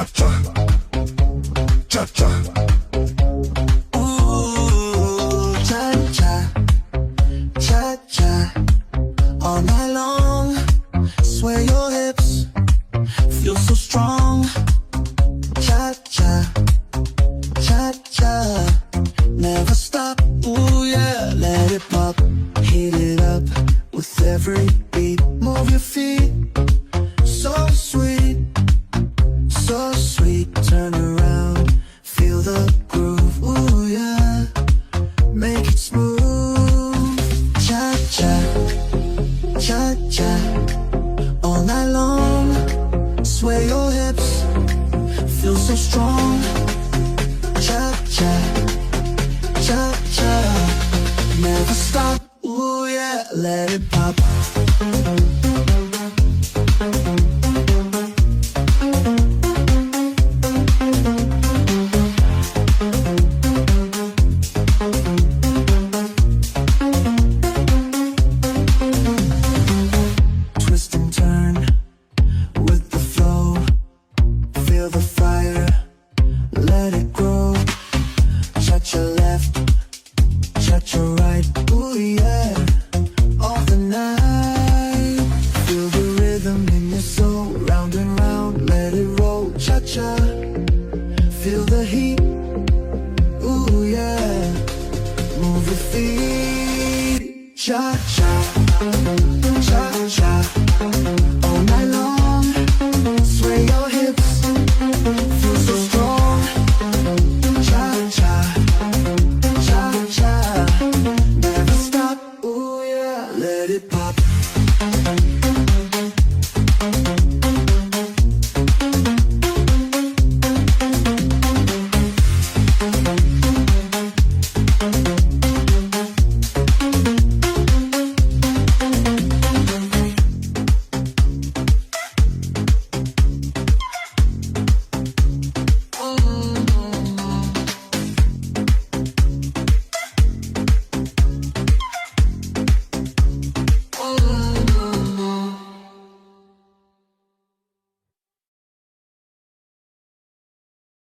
cha-cha, cha-cha. Ooh, cha-cha, cha-cha. All night long, sway your hips, feel so strong. Cha-cha, cha-cha, never stop. Ooh yeah, let it pop, heat it up with every beat. Move your feet, so sweet, so sweet. Turn around, feel the groove. Ooh yeah, make it smooth. Cha-cha, cha-cha, all night long. Sway your hips, feel so strong. Cha-cha, cha-cha, never stop. Ooh yeah, let it pop. Twist and turn with the flow. Feel the fire, let it grow. Cha-cha left, cha-cha right. Ooh yeah, all the night. Feel the rhythm in your soul. Round and round, let it roll. Cha-cha, feel the heat. Ooh yeah, move your feet. Cha-cha.